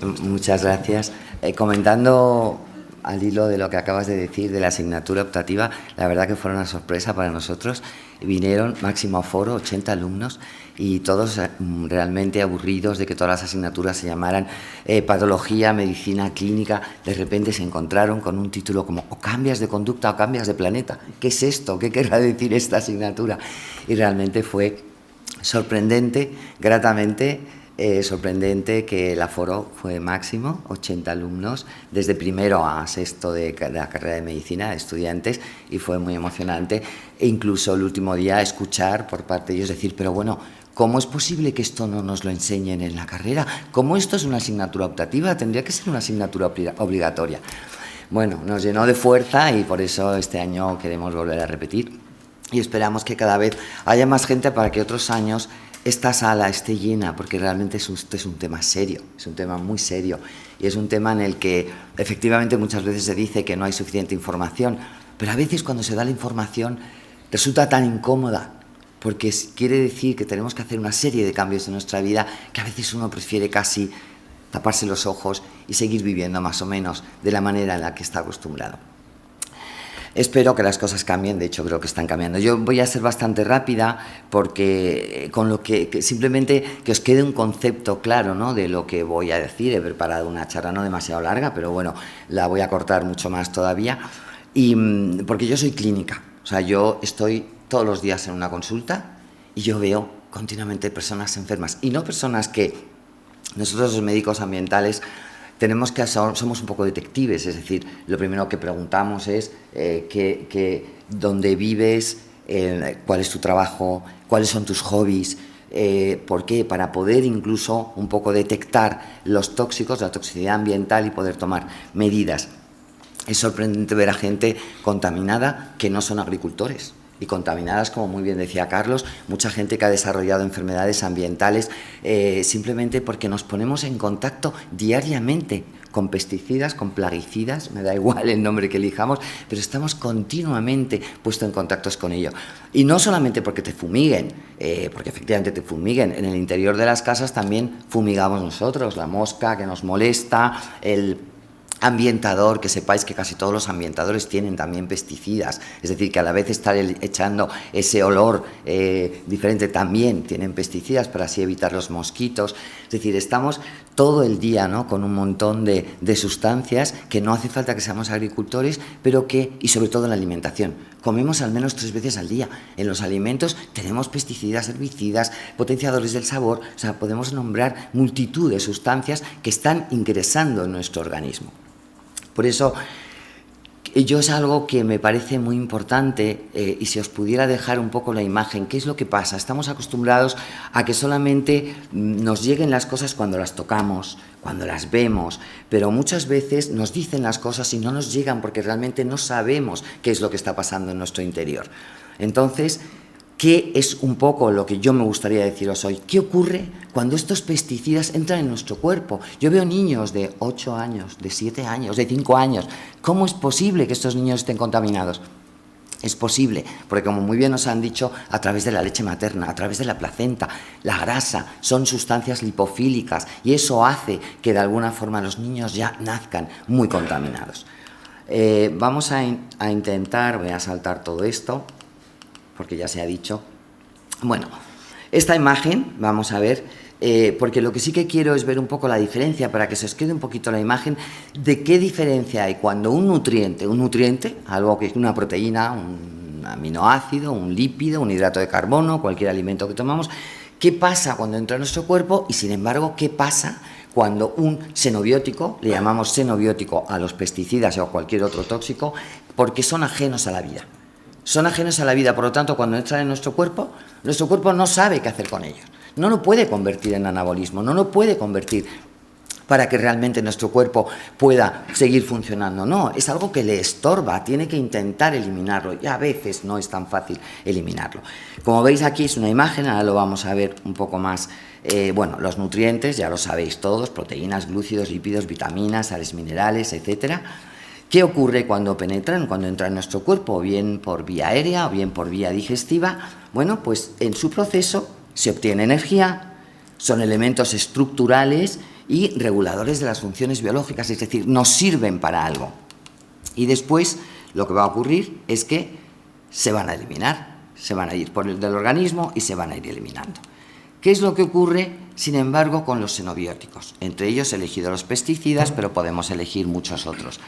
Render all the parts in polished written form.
Muchas gracias. Comentando al hilo de lo que acabas de decir de la asignatura optativa, la verdad que fue una sorpresa para nosotros. Vinieron máximo aforo, 80 alumnos, y todos realmente aburridos de que todas las asignaturas se llamaran patología, medicina, clínica. De repente se encontraron con un título como o cambias de conducta o cambias de planeta. ¿Qué es esto? ¿Qué querrá decir esta asignatura? Y realmente fue sorprendente, gratamente sorprendente que el aforo fue máximo, 80 alumnos, desde primero a sexto de la carrera de medicina, de estudiantes, y fue muy emocionante. E incluso el último día escuchar por parte de ellos decir, pero bueno, ¿cómo es posible que esto no nos lo enseñen en la carrera? ¿Cómo esto es una asignatura optativa? Tendría que ser una asignatura obligatoria. Bueno, nos llenó de fuerza y por eso este año queremos volver a repetir. Y esperamos que cada vez haya más gente para que otros años esta sala esté llena, porque realmente es un tema serio, es un tema muy serio, y es un tema en el que efectivamente muchas veces se dice que no hay suficiente información, pero a veces cuando se da la información resulta tan incómoda, porque quiere decir que tenemos que hacer una serie de cambios en nuestra vida que a veces uno prefiere casi taparse los ojos y seguir viviendo más o menos de la manera en la que está acostumbrado. Espero que las cosas cambien, de hecho creo que están cambiando. Yo voy a ser bastante rápida porque con lo que simplemente que os quede un concepto claro, ¿no?, de lo que voy a decir. He preparado una charla no demasiado larga, pero bueno, la voy a cortar mucho más todavía. Y porque yo soy clínica, o sea, yo estoy todos los días en una consulta y yo veo continuamente personas enfermas, y no personas que nosotros los médicos ambientales somos un poco detectives, es decir, lo primero que preguntamos es dónde vives, cuál es tu trabajo, cuáles son tus hobbies, ¿por qué? Para poder incluso un poco detectar los tóxicos, la toxicidad ambiental, y poder tomar medidas. Es sorprendente ver a gente contaminada que no son agricultores, y contaminadas, como muy bien decía Carlos, mucha gente que ha desarrollado enfermedades ambientales simplemente porque nos ponemos en contacto diariamente con pesticidas, con plaguicidas, me da igual el nombre que elijamos, pero estamos continuamente puestos en contactos con ello. Y no solamente porque te fumiguen, porque efectivamente te fumiguen, en el interior de las casas también fumigamos nosotros, la mosca que nos molesta, el ambientador, que sepáis que casi todos los ambientadores tienen también pesticidas, es decir, que a la vez estar echando ese olor diferente también tienen pesticidas para así evitar los mosquitos. Es decir, estamos todo el día, ¿no?, con un montón de sustancias que no hace falta que seamos agricultores, pero que, y sobre todo en la alimentación, comemos al menos 3 veces al día. En los alimentos tenemos pesticidas, herbicidas, potenciadores del sabor, o sea, podemos nombrar multitud de sustancias que están ingresando en nuestro organismo. Por eso, yo es algo que me parece muy importante, y si os pudiera dejar un poco la imagen, ¿qué es lo que pasa? Estamos acostumbrados a que solamente nos lleguen las cosas cuando las tocamos, cuando las vemos, pero muchas veces nos dicen las cosas y no nos llegan porque realmente no sabemos qué es lo que está pasando en nuestro interior. Entonces, ¿qué es un poco lo que yo me gustaría deciros hoy? ¿Qué ocurre cuando estos pesticidas entran en nuestro cuerpo? Yo veo niños de 8 años, de 7 años, de 5 años. ¿Cómo es posible que estos niños estén contaminados? Es posible, porque como muy bien nos han dicho, a través de la leche materna, a través de la placenta, la grasa, son sustancias lipofílicas, y eso hace que de alguna forma los niños ya nazcan muy contaminados. Vamos a intentar, voy a saltar todo esto, porque ya se ha dicho. Bueno, esta imagen, vamos a ver, porque lo que sí que quiero es ver un poco la diferencia, para que se os quede un poquito la imagen de qué diferencia hay cuando un nutriente, algo que es una proteína, un aminoácido, un lípido, un hidrato de carbono, cualquier alimento que tomamos, qué pasa cuando entra en nuestro cuerpo, y sin embargo, qué pasa cuando un xenobiótico, le llamamos xenobiótico a los pesticidas o a cualquier otro tóxico, porque son ajenos a la vida. Son ajenos a la vida, por lo tanto, cuando entran en nuestro cuerpo no sabe qué hacer con ellos. No lo puede convertir en anabolismo, no lo puede convertir para que realmente nuestro cuerpo pueda seguir funcionando. No, es algo que le estorba, tiene que intentar eliminarlo, y a veces no es tan fácil eliminarlo. Como veis aquí es una imagen, ahora lo vamos a ver un poco más. Bueno, los nutrientes, ya lo sabéis todos, proteínas, glúcidos, lípidos, vitaminas, sales minerales, etcétera. ¿Qué ocurre cuando penetran, cuando entran en nuestro cuerpo, o bien por vía aérea o bien por vía digestiva? Bueno, pues en su proceso se obtiene energía, son elementos estructurales y reguladores de las funciones biológicas, es decir, nos sirven para algo. Y después lo que va a ocurrir es que se van a eliminar, se van a ir por el del organismo y se van a ir eliminando. ¿Qué es lo que ocurre, sin embargo, con los xenobióticos? Entre ellos he elegido los pesticidas, pero podemos elegir muchos otros.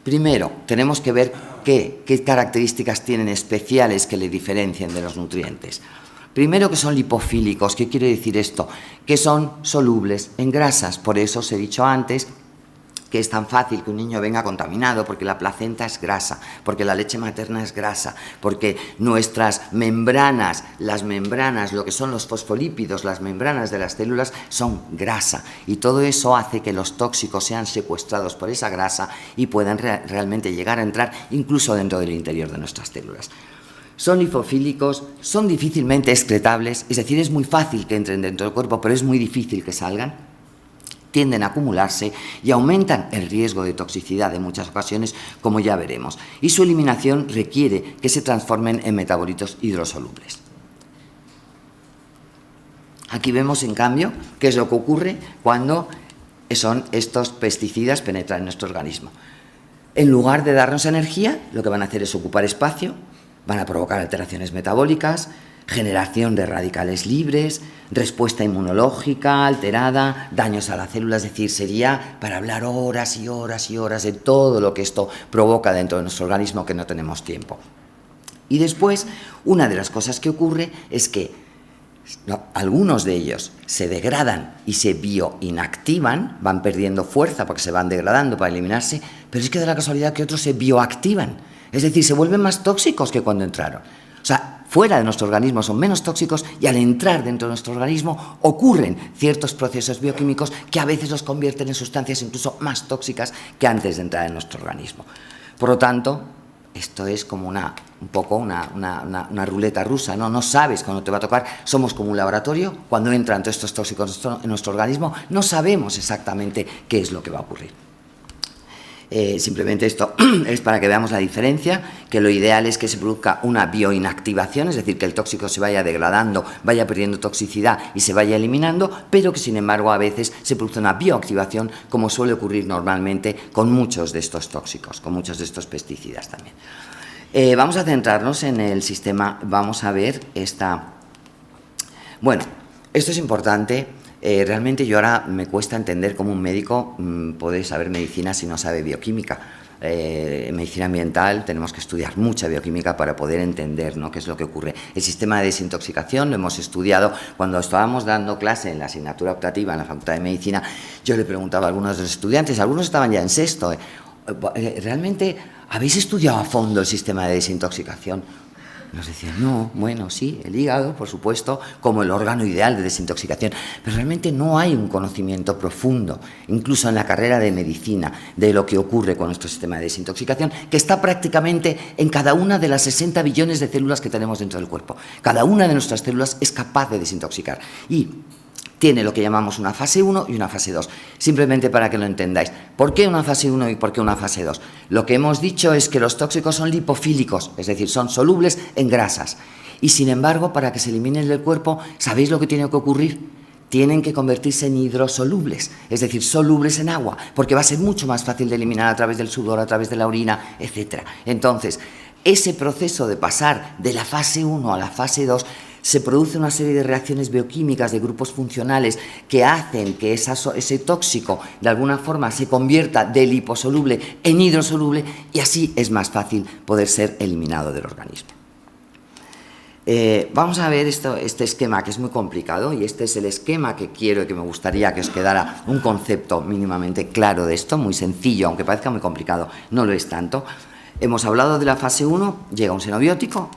Primero, tenemos que ver qué características tienen especiales que le diferencien de los nutrientes. Primero, que son lipofílicos. ¿Qué quiere decir esto? Que son solubles en grasas. Por eso os he dicho antes que es tan fácil que un niño venga contaminado, porque la placenta es grasa, porque la leche materna es grasa, porque nuestras membranas, las membranas, lo que son los fosfolípidos, las membranas de las células, son grasa. Y todo eso hace que los tóxicos sean secuestrados por esa grasa y puedan realmente llegar a entrar incluso dentro del interior de nuestras células. Son lipofílicos, son difícilmente excretables, es decir, es muy fácil que entren dentro del cuerpo, pero es muy difícil que salgan. Tienden a acumularse y aumentan el riesgo de toxicidad en muchas ocasiones, como ya veremos, y su eliminación requiere que se transformen en metabolitos hidrosolubles. Aquí vemos, en cambio, qué es lo que ocurre cuando estos pesticidas penetran en nuestro organismo. En lugar de darnos energía, lo que van a hacer es ocupar espacio, van a provocar alteraciones metabólicas, generación de radicales libres, respuesta inmunológica alterada, daños a la célula, es decir, sería para hablar horas y horas y horas de todo lo que esto provoca dentro de nuestro organismo, que no tenemos tiempo. Y después, una de las cosas que ocurre es que algunos de ellos se degradan y se bioinactivan, van perdiendo fuerza porque se van degradando para eliminarse, pero es que da la casualidad que otros se bioactivan, es decir, se vuelven más tóxicos que cuando entraron. O sea, fuera de nuestro organismo son menos tóxicos y al entrar dentro de nuestro organismo ocurren ciertos procesos bioquímicos que a veces los convierten en sustancias incluso más tóxicas que antes de entrar en nuestro organismo. Por lo tanto, esto es como un poco una ruleta rusa, ¿no? No sabes cuándo te va a tocar. Somos como un laboratorio. Cuando entran todos estos tóxicos en nuestro organismo, no sabemos exactamente qué es lo que va a ocurrir. Simplemente esto es para que veamos la diferencia, que lo ideal es que se produzca una bioinactivación, es decir, que el tóxico se vaya degradando, vaya perdiendo toxicidad y se vaya eliminando, pero que sin embargo a veces se produce una bioactivación, como suele ocurrir normalmente con muchos de estos tóxicos, con muchos de estos pesticidas también. Vamos a centrarnos en el sistema, vamos a ver esta... Bueno, esto es importante. Realmente yo ahora me cuesta entender cómo un médico puede saber medicina si no sabe bioquímica. En medicina ambiental tenemos que estudiar mucha bioquímica para poder entender, ¿no?, qué es lo que ocurre. El sistema de desintoxicación lo hemos estudiado cuando estábamos dando clase en la asignatura optativa en la Facultad de Medicina. Yo le preguntaba a algunos de los estudiantes, algunos estaban ya en sexto, ¿realmente habéis estudiado a fondo el sistema de desintoxicación? Nos decían, no, bueno, sí, el hígado, por supuesto, como el órgano ideal de desintoxicación, pero realmente no hay un conocimiento profundo, incluso en la carrera de medicina, de lo que ocurre con nuestro sistema de desintoxicación, que está prácticamente en cada una de las 60 billones de células que tenemos dentro del cuerpo. Cada una de nuestras células es capaz de desintoxicar y tiene lo que llamamos una fase 1 y una fase 2, simplemente para que lo entendáis. ¿Por qué una fase 1 y por qué una fase 2? Lo que hemos dicho es que los tóxicos son lipofílicos, es decir, son solubles en grasas. Y sin embargo, para que se eliminen del cuerpo, ¿sabéis lo que tiene que ocurrir? Tienen que convertirse en hidrosolubles, es decir, solubles en agua, porque va a ser mucho más fácil de eliminar a través del sudor, a través de la orina, etc. Entonces, ese proceso de pasar de la fase 1 a la fase 2 se produce una serie de reacciones bioquímicas de grupos funcionales que hacen que ese tóxico de alguna forma se convierta de liposoluble en hidrosoluble y así es más fácil poder ser eliminado del organismo. Vamos a ver este esquema que es muy complicado y este es el esquema que quiero y que me gustaría que os quedara un concepto mínimamente claro de esto, muy sencillo, aunque parezca muy complicado, no lo es tanto. Hemos hablado de la fase 1, llega un xenobiótico,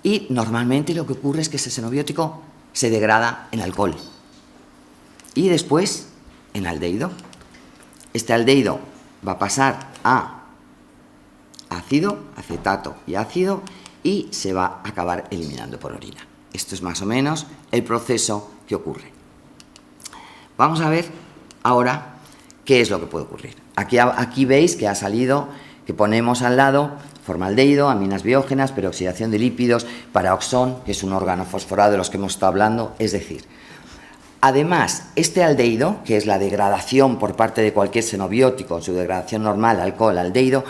y normalmente lo que ocurre es que ese xenobiótico se degrada en alcohol y después en aldehído. Este aldehído va a pasar a ácido, acetato y ácido y se va a acabar eliminando por orina. Esto es más o menos el proceso que ocurre. Vamos a ver ahora qué es lo que puede ocurrir. Aquí veis que ha salido, que ponemos al lado formaldehído, aminas biógenas, peroxidación de lípidos, paraoxón, que es un órgano fosforado de los que hemos estado hablando, es decir, Además, este aldehído, que es la degradación por parte de cualquier xenobiótico, su degradación normal, alcohol-aldehído,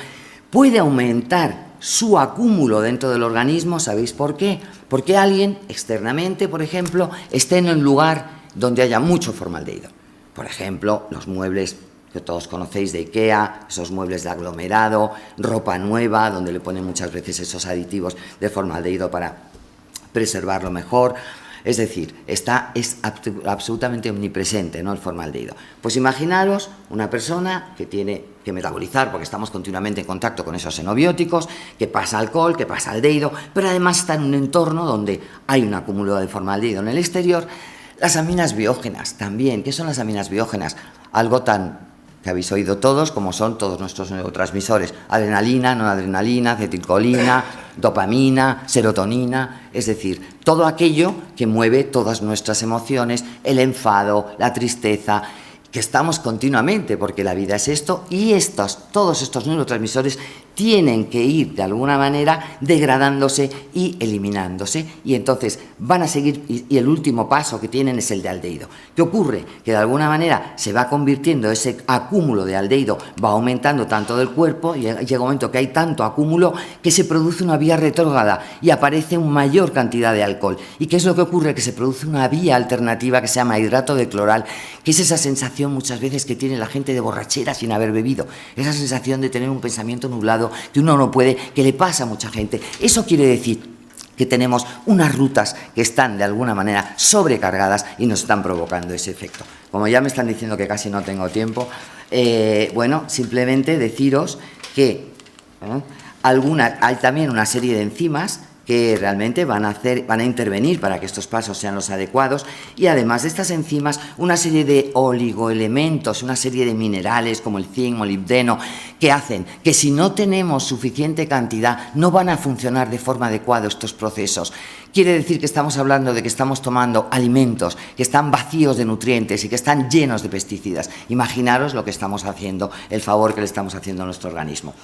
puede aumentar su acúmulo dentro del organismo. ¿Sabéis por qué? Porque alguien externamente, por ejemplo, esté en un lugar donde haya mucho formaldehído. Por ejemplo, los muebles que todos conocéis de IKEA, esos muebles de aglomerado, ropa nueva, donde le ponen muchas veces esos aditivos de formaldehído para preservarlo mejor. Es decir, es absolutamente omnipresente, ¿no?, el formaldehído. Pues imaginaros una persona que tiene que metabolizar, porque estamos continuamente en contacto con esos xenobióticos, que pasa alcohol, que pasa aldehído, pero además está en un entorno donde hay un acúmulo de formaldehído en el exterior. Las aminas biógenas también. ¿Qué son las aminas biógenas? Algo tan que habéis oído todos, como son todos nuestros neurotransmisores: adrenalina, noradrenalina, acetilcolina, dopamina, serotonina, es decir, todo aquello que mueve todas nuestras emociones, el enfado, la tristeza, que estamos continuamente, porque la vida es esto, y todos estos neurotransmisores tienen que ir de alguna manera degradándose y eliminándose, y entonces van a seguir, y el último paso que tienen es el de aldehído. ¿Qué ocurre? Que de alguna manera se va convirtiendo, ese acúmulo de aldehído va aumentando tanto del cuerpo, y llega un momento que hay tanto acúmulo que se produce una vía retrógrada y aparece una mayor cantidad de alcohol. ¿Y qué es lo que ocurre? Que se produce una vía alternativa que se llama hidrato de cloral, que es esa sensación muchas veces que tiene la gente de borrachera sin haber bebido, esa sensación de tener un pensamiento nublado, que uno no puede, que le pasa a mucha gente. Eso quiere decir que tenemos unas rutas que están de alguna manera sobrecargadas y nos están provocando ese efecto. Como ya me están diciendo que casi no tengo tiempo, bueno, simplemente deciros que hay también una serie de enzimas que realmente van a intervenir para que estos pasos sean los adecuados, y además de estas enzimas, una serie de oligoelementos, una serie de minerales como el zinc, molibdeno, que hacen que si no tenemos suficiente cantidad no van a funcionar de forma adecuada estos procesos. Quiere decir que estamos hablando de que estamos tomando alimentos que están vacíos de nutrientes y que están llenos de pesticidas. Imaginaros lo que estamos haciendo, el favor que le estamos haciendo a nuestro organismo.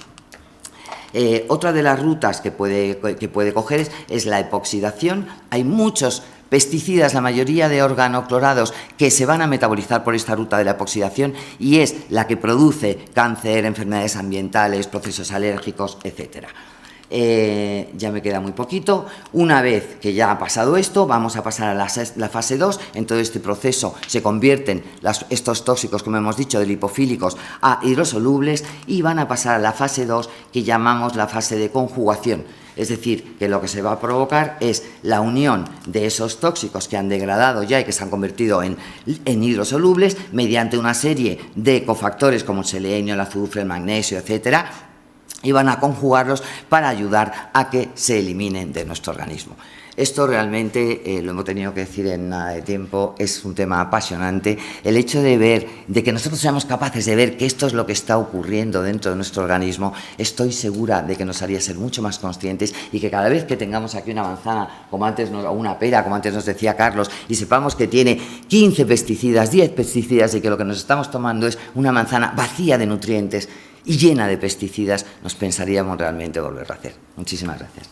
Otra de las rutas que puede coger es la epoxidación. Hay muchos pesticidas, la mayoría de organoclorados, que se van a metabolizar por esta ruta de la epoxidación, y es la que produce cáncer, enfermedades ambientales, procesos alérgicos, etcétera. Ya me queda muy poquito. Una vez que ya ha pasado esto, vamos a pasar a la fase 2. En todo este proceso se convierten estos tóxicos, como hemos dicho, de lipofílicos a hidrosolubles, y van a pasar a la fase 2, que llamamos la fase de conjugación. Es decir, que lo que se va a provocar es la unión de esos tóxicos que han degradado ya y que se han convertido en hidrosolubles mediante una serie de cofactores como el selenio, el azufre, el magnesio, etcétera, y van a conjugarlos para ayudar a que se eliminen de nuestro organismo. Esto realmente, lo hemos tenido que decir en nada de tiempo, es un tema apasionante. El hecho de que nosotros seamos capaces de ver que esto es lo que está ocurriendo dentro de nuestro organismo, estoy segura de que nos haría ser mucho más conscientes, y que cada vez que tengamos aquí una manzana, o una pera, como antes nos decía Carlos, y sepamos que tiene 15 pesticidas, 10 pesticidas, y que lo que nos estamos tomando es una manzana vacía de nutrientes y llena de pesticidas, nos pensaríamos realmente volverlo a hacer. Muchísimas gracias.